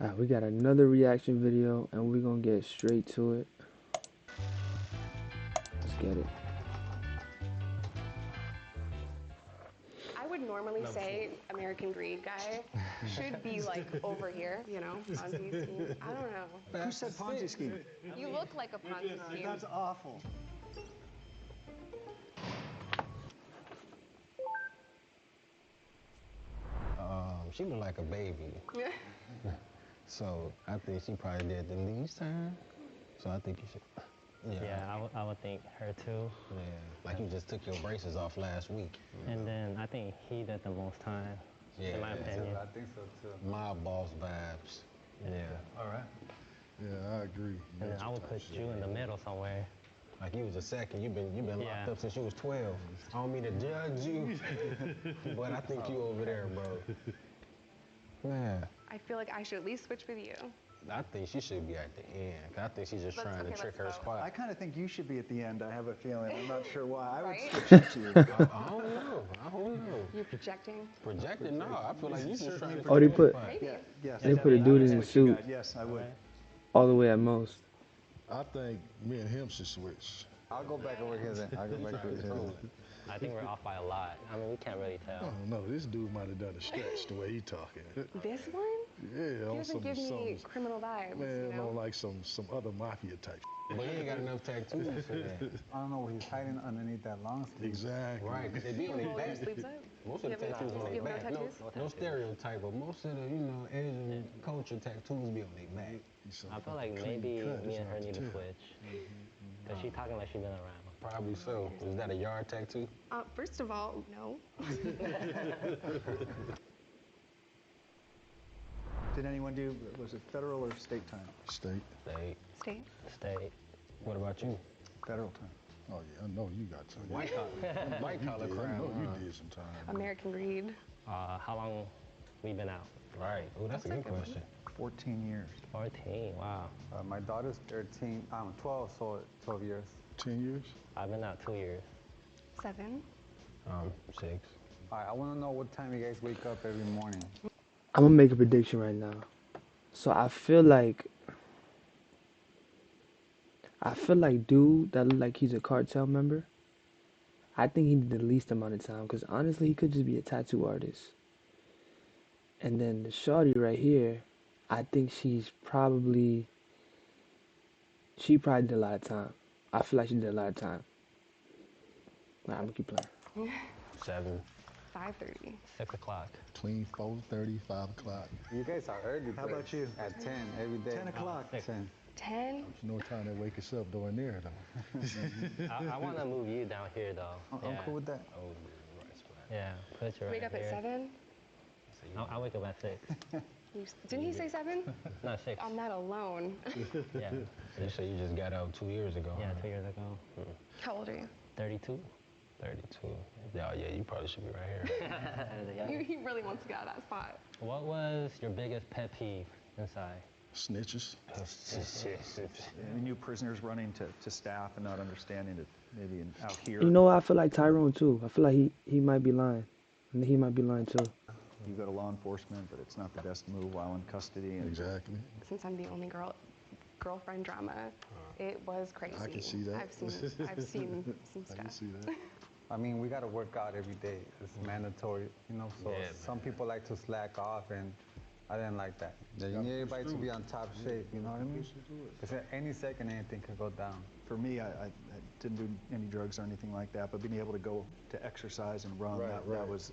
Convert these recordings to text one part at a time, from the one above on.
We got another reaction video, and we're gonna get straight to it. Let's get it. I would normally say American Greed guy should be like over here, you know, Ponzi scheme. I don't know. Who said Ponzi scheme? You look like a Ponzi scheme. That's awful. She looked like a baby. So I think she probably did the least time. So I think you should. Yeah, I would think her too. Yeah, like you just took your braces off last week. And then I think he did the most time, in my opinion. I think so too. Mob boss vibes. Yeah. All right. Yeah, I agree. And then I would put you in the middle somewhere. Like you was a second. You've been locked Yeah. up since you was 12. I don't mean to judge you, but I think you over there, bro. Man, I feel like I should at least switch with you. I think she should be at the end. 'Cause I think she's just trying to trick her let's vote. I squad. kind of think you should be at the end. I have a feeling. I'm not sure why. I would Right? switch it to you. I don't know. I don't know. You're projecting. Projected? No, I feel like you just trying to. Oh, they put- trick Maybe. Yes. They put a dude in a Switch you suit. guys. Yes, I would. All the way at most. I think me and him should switch. I'll go back over here then. I'll go back over here. I think we're off by a lot. I mean, we can't really I tell. don't know. This dude might have done a stretch the way he talking. This one? Yeah, He on doesn't give me some criminal vibes, man, you know? on like some other mafia type. But he ain't got enough tattoos for that. I don't know what he's hiding underneath that long sleeve. Exactly. Right, 'cause they be on their Roll your back. sleeves up. Most of You the have no- tattoos on you their have no back. tattoos? No stereotype, but most of the, Asian culture tattoos be on their back. I feel like Clean maybe cut, me it's and her hard to need to tell. switch. Because she talking like she been around. Probably so. Is that a yard tattoo? First of all, no. Did anyone do? Was it federal or state time? State. State. Stay. State. What about you? Federal time. Oh yeah, I know you got some. White collar. White collar I crime. know huh? you did some time. American Greed. How long we been out? Right. Oh, that's a good question. 14 years. 14, wow. My daughter's 13. I'm 12, so 12 years. 10 years. I've been out 2 years. 7. 6. All right, I want to know what time you guys wake up every morning. I'm gonna make a prediction right now. So I feel like dude that look like he's a cartel member. I think he did the least amount of time because honestly he could just be a tattoo artist. And then the shorty right here, I think she probably did a lot of time. I feel like she did a lot of time. Nah, I'm gonna keep playing. 7. 5:30. 6 o'clock. Clean 4:30, 5 o'clock. You guys are early. How about you? At 10 every day. 10 o'clock. 10. 10. You know what time they wake us up during there though. I want to move you down here, though. I'm cool with that. Oh, right spot. Yeah, put you right Wake up here. at 7. I wake up at 6. Didn't he say 7? Not 6. I'm not alone. Yeah, You say you just got out 2 years ago. yeah, huh? 2 years ago. How old are you? 32. 32. Yeah, you probably should be right here. He really wants to get out of that spot. What was your biggest pet peeve inside? Snitches. Any new prisoners running to staff and not understanding that maybe out here You know what? I feel like Tyrone too. I feel like he might be lying. I think he might be lying too. you go to law enforcement, but it's not the best move while in custody. And Exactly. Since I'm the only girlfriend drama, it was crazy. I can see that. I've seen some I stuff. can see that. I mean, we got to work out every day. It's mandatory, so Yeah, some people like to slack off, and I didn't like that. You need everybody to be on top shape, you know what I mean? Because at any second, anything could go down. For me, I didn't do any drugs or anything like that, but being able to go to exercise and run, Right, that right. was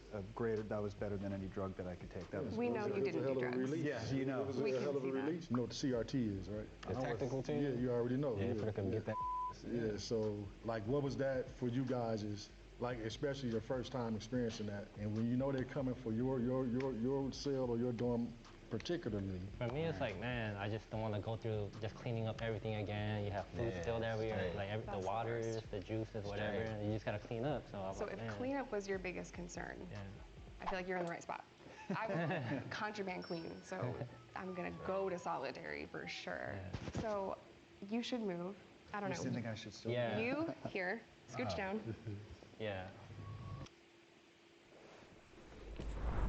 that was better than any drug that I could take. That was We know you It was didn't a hell do of a drugs. release. Yeah, you know. It was We a can hell of a see that. release. You know what the CRT is, right? The tactical team? Yeah, you already know. Yeah, for them get that. Yeah, so like what was that for you guys is like especially your first time experiencing that and when you know they're coming for your cell or your dorm particularly. For me, it's like, man, I just don't want to go through just cleaning up everything again. You have food Yeah, spilled everywhere, straight. like That's the the waters, worst. the juices, whatever. Straight. And you just gotta clean up. So, I'm So like, if man. cleanup was your biggest concern, Yeah. I feel like you're in the right spot. I was contraband queen, so I'm gonna go to solitary for sure. So you should move. I I don't just know. didn't think I should still. Yeah. You here, scooch down. Yeah.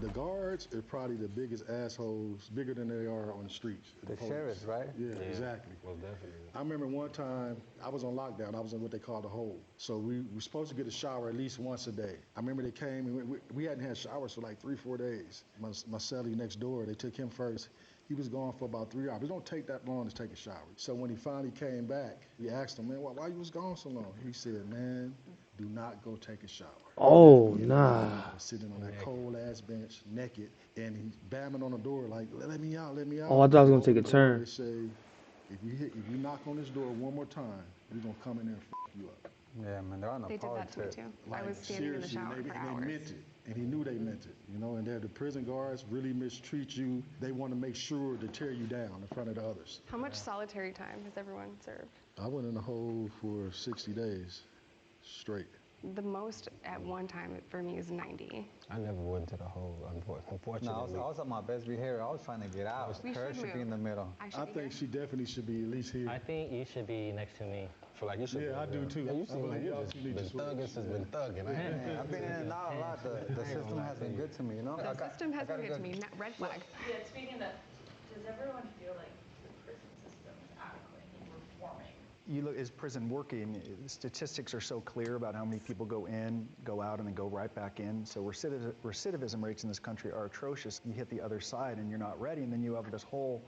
The guards are probably the biggest assholes, bigger than they are on the streets. The police. sheriffs, right? Yeah, exactly. Most definitely. I remember one time I was on lockdown. I was in what they call the hole. So we were supposed to get a shower at least once a day. I remember they came and we hadn't had showers for like 3-4 days. My cellie next door, they took him first. He was gone for about 3 hours. It don't take that long to take a shower. So when he finally came back, we asked him, man, why you was gone so long? He said, man, do not go take a shower. Oh, nah. I was sitting on that cold ass bench, naked, and he's bamming on the door like, let me out, let me out. Oh, I thought I was gonna take a Open the door, turn. They say, if you knock on this door one more time, we're gonna come in there and you up. Yeah, man, they're on a They did power that to me trip. too. I was standing in the seriously, shower and for they hours. meant it, and he knew they meant it, you know. And the prison guards really mistreat you. They want to make sure to tear you down in front of the others. How much solitary time has everyone served? I went in the hole for 60 days straight. The most at one time for me is 90. I never went to the hole, unfortunately. No, I was on my best behavior. I was trying to get out. We Her should should be move. in the middle. I I think she definitely should be at least here. I think you should be next to me. I feel like you should. Yeah, I do too. Yeah, you I seem feel like you y'all just two need to been switch. thugging since been thugging. Yeah, I've been in and out a lot. The system has been good to me, you know? The system has been good to me. Red flag. Yeah, speaking of, does everyone feel like the prison system is adequate in reforming? You look, is prison working? The statistics are so clear about how many people go in, go out, and then go right back in. So recidivism rates in this country are atrocious. You hit the other side and you're not ready, and then you have this whole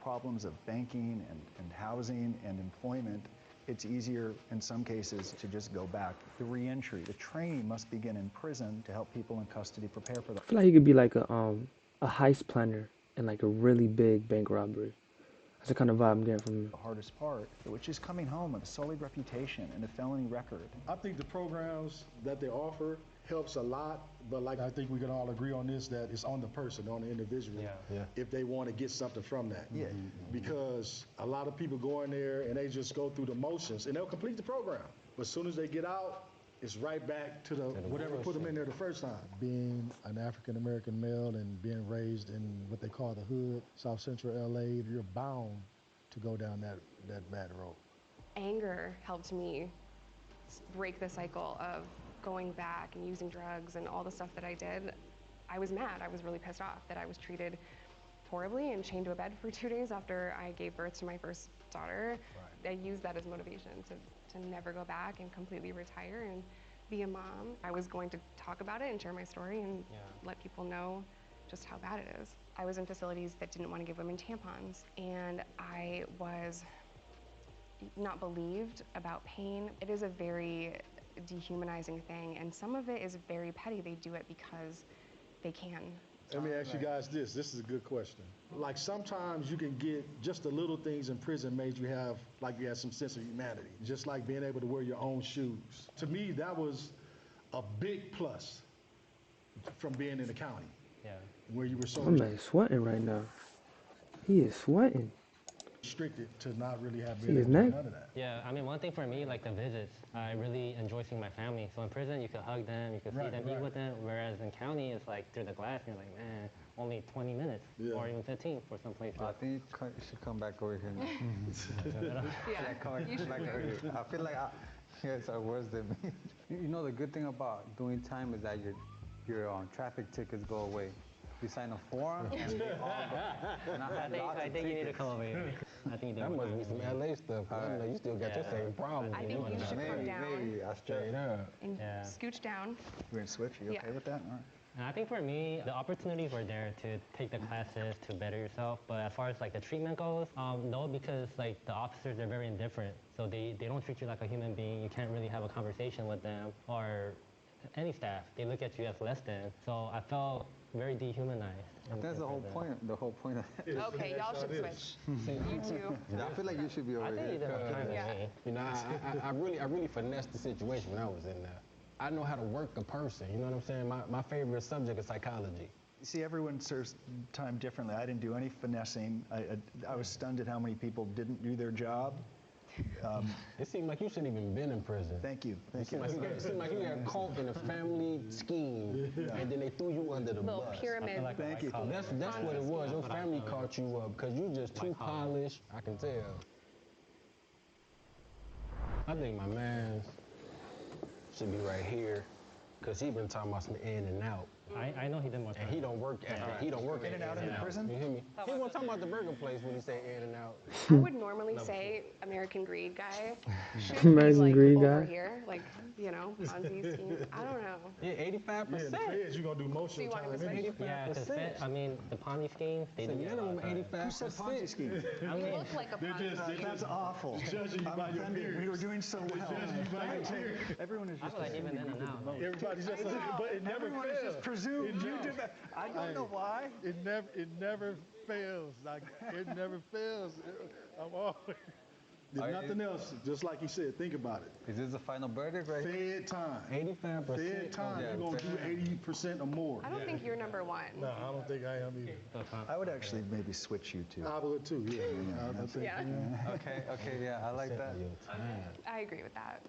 problems of banking and housing and employment. It's easier in some cases to just go back. The reentry, the training must begin in prison to help people in custody prepare for I that. feel like he could be like a heist planner in like a really big bank robbery. That's the kind of vibe I'm getting from him. The hardest part, which is coming home with a sullied reputation and a felony record. I think the programs that they offer helps a lot, but like I think we can all agree on this, that it's on the person, on the individual, if they want to get something from that. Yeah. Because a lot of people go in there and they just go through the motions and they'll complete the program. But as soon as they get out, it's right back to the whatever put them in there the first time. Being an African-American male and being raised in what they call the hood, South Central LA, you're bound to go down that bad road. Anger helped me break the cycle of going back and using drugs and all the stuff that I did. I was mad. I was really pissed off that I was treated horribly and chained to a bed for 2 days after I gave birth to my first daughter. I used that as motivation to never go back and completely retire and be a mom. I was going to talk about it and share my story and let people know just how bad it is. I was in facilities that didn't want to give women tampons, and I was not believed about pain. It is a very dehumanizing thing, and some of it is very petty. They do it because they can. Let me ask you guys this. This is a good question. Like sometimes you can get just the little things in prison made you have, like you had some sense of humanity. Just like being able to wear your own shoes. To me, that was a big plus from being in the county. Yeah. Where you were so My man's sweating right now. He is sweating. restricted to not really have See been his able to do neck? none of that. Yeah, I mean, one thing for me, like the visits, I really enjoy seeing my family. So in prison, you could hug them, you could see Right, them, eat right. with them. Whereas in county, it's like through the glass, and you're like, man, only 20 minutes Yeah. or even 15 for some places. I think you should come back over here. Yeah. You should Back move. over here. I feel like you guys are worse than me. You know, the good thing about doing time is that your traffic tickets go away. You sign a form, and they all go. And I had lots I of think you need to tickets. come over here. I think you That do. must be some LA stuff. 'Cause I know you still got your same problem. I think you should come down Maybe. I Straight up. and Yeah. scooch down. We're gonna switch. Are you okay Yeah. with that? All right. And I think for me, the opportunities were there to take the classes to better yourself. But as far as like the treatment goes, no, because like the officers, they're very indifferent. So they don't treat you like a human being. You can't really have a conversation with them or any staff. They look at you as less than. So I felt very dehumanized. That's the whole point. The whole point of it. Okay, y'all should switch. You too. I feel like you should be over I think you here. did more time Yeah. than me. You know, I really finessed the situation when I was in there. I know how to work a person. You know what I'm saying? My favorite subject is psychology. See, everyone serves time differently. I didn't do any finessing. I was stunned at how many people didn't do their job. It seemed like you shouldn't even been in prison. Thank you. It Thank you. seemed like you got caught in a family scheme, and then they threw you under the Little bus. pyramid. Like Thank you. That's what it was. Your family caught you up because you just too polished. I can tell. I think my man should be right here because he been talking about some in and out. I know he did more And time. he don't work at he don't work In and out in the prison? You hear me? He wasn't talking about the burger place when he say in and out. I would normally say American Greed guy should American be like Greed over guy? here, like, you know, Ponzi scheme. I don't know. Yeah, 85%. Feds, you gonna do most So you of your want him time to switch? anyway. Yeah, because I mean, the Ponzi schemes, they It's a do get a lot minimum of time. 85%. Who said Ponzi scheme? I mean, Look like a Ponzi scheme. That's awful. Judging you I'm by your offended. We peers. were doing so well. Judging you by your peers. Everyone is I just feel like even assuming in we and did the out. most. Everybody's just, but it never Everyone is fails. just presumed you did that. I don't know why. It never fails. Like it never fails. I'm always. If nothing else, just like he said, think about it. Is this the final verdict right here? Fed time. 85%. Fed time. Yeah, You're gonna do 80% or more. I don't think you're number one. No, I don't think I am either. I would actually maybe switch you two. I would too. Yeah. I think, Yeah. Okay, yeah, I like that. Your time. I agree with that.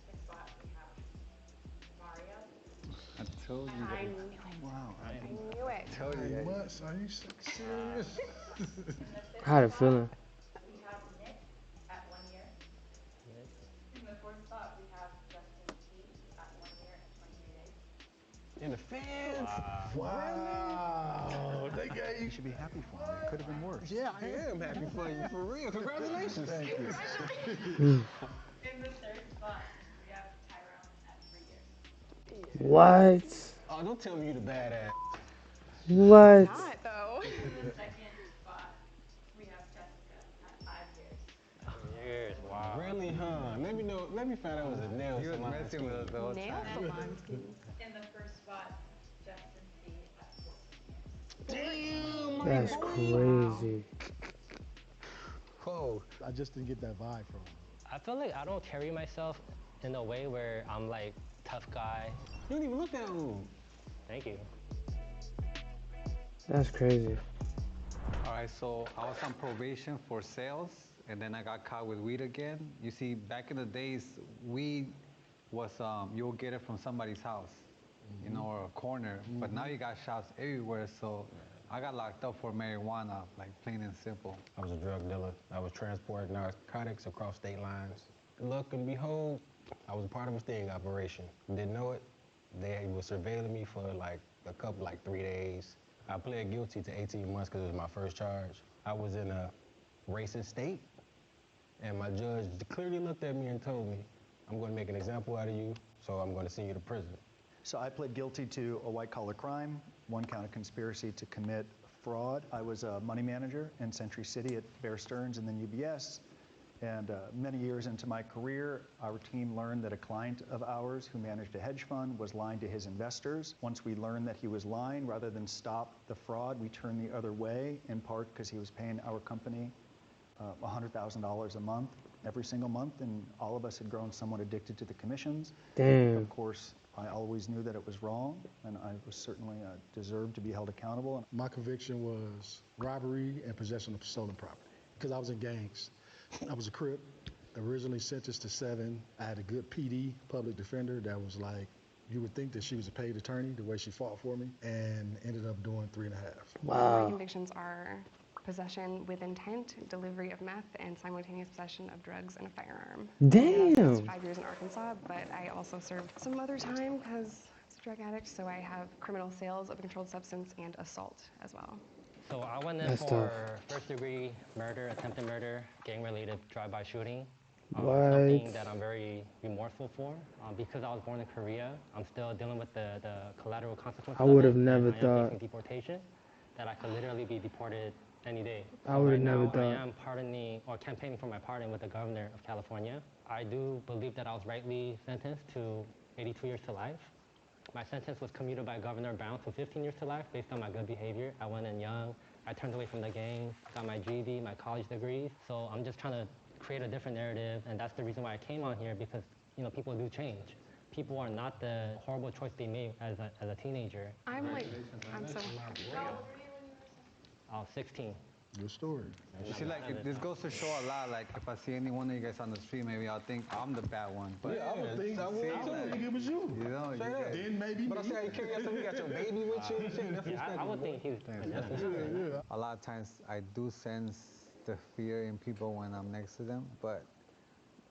Next spot, we have Mario. I told you. I knew it. Wow. I knew it. Told you. 9 months? Are you serious? In the fifth I had a spot, feeling. we have Nick at 1 year. In the fourth spot, we have Justin T at 1 year and 23 days. In the feds. Wow. They gave You should be happy for him. It could have been worse. Yeah, I am happy for you. For real. Congratulations. Thank you. In the third spot, we have Tyrone at 3 years. What? Oh, don't tell me you the badass. What? Not though. In the second spot, we have Jessica at 5 years. Years, wow. Really, huh? Let me find out it was a nail He was salon messing with us the whole Nail time. salon scheme. In the first spot, Justin C at 14 years. Damn, That's crazy. Whoa. I just didn't get that vibe from him. I feel like I don't carry myself in a way where I'm like tough guy. You don't even look that old. Thank you. That's crazy. All right, so I was on probation for sales, and then I got caught with weed again. You see, back in the days, weed was you'll get it from somebody's house, you know, or a corner. But now you got shops everywhere, so I got locked up for marijuana, like plain and simple. I was a drug dealer. I was transporting narcotics across state lines. Look and behold, I was a part of a sting operation. Didn't know it. They were surveilling me for like 3 days. I pled guilty to 18 months because it was my first charge. I was in a racist state, and my judge clearly looked at me and told me, I'm going to make an example out of you, so I'm going to send you to prison. So I pled guilty to a white-collar crime, 1 count of conspiracy to commit fraud. I was a money manager in Century City at Bear Stearns and then UBS. And many years into my career, our team learned that a client of ours who managed a hedge fund was lying to his investors. Once we learned that he was lying, rather than stop the fraud, we turned the other way, in part because he was paying our company $100,000 a month, every single month, and all of us had grown somewhat addicted to the commissions. Damn. Of course, I always knew that it was wrong, and I was certainly deserved to be held accountable. My conviction was robbery and possession of stolen property because I was in gangs. I was a Crip, originally sentenced to 7. I had a good PD, public defender, that was like, you would think that she was a paid attorney, the way she fought for me, and ended up doing 3.5. My Wow. convictions are possession with intent, delivery of meth, and simultaneous possession of drugs and a firearm. Damn. I was 5 years in Arkansas, but I also served some other time because I was a drug addict, so I have criminal sales of a controlled substance and assault as well. So I went in That's for first-degree murder, attempted murder, gang-related drive-by shooting. Something What? that I'm very remorseful for. Because I was born in Korea, I'm still dealing with the collateral consequences. I would of have it, never and I am thought. facing deportation, that I could literally be deported any day. I So would have right never now, I thought. am pardoning or campaigning for my pardon with the governor of California. I do believe that I was rightly sentenced to 82 years to life. My sentence was commuted by Governor Brown to 15 years to life based on my good behavior. I went in young. I turned away from the gangs, got my GED, my college degrees. So I'm just trying to create a different narrative, and that's the reason why I came on here, because people do change. People are not the horrible choice they made as a teenager. I'm so happy for How you. old were you when you were I was 16. Good story. You see, like, this goes to show a lot. Like, if I see any one of you guys on the street, maybe I'll think I'm the bad one. But I would think it was you. you know, you guys, Then maybe But I me. see how you carry yourself. You got your baby with you. I would think he's a lot of times I do sense the fear in people when I'm next to them. But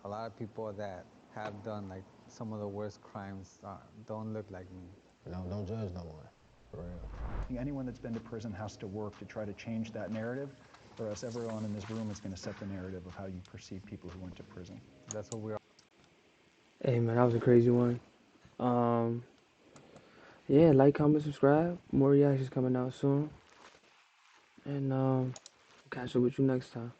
a lot of people that have done like some of the worst crimes don't look like me. Don't judge no one, for real. Anyone that's been to prison has to work to try to change that narrative, or else everyone in this room is going to set the narrative of how you perceive people who went to prison. That's what we're. Hey man, that was a crazy one. Yeah, like, comment, subscribe. More reactions coming out soon. And catch up with you next time.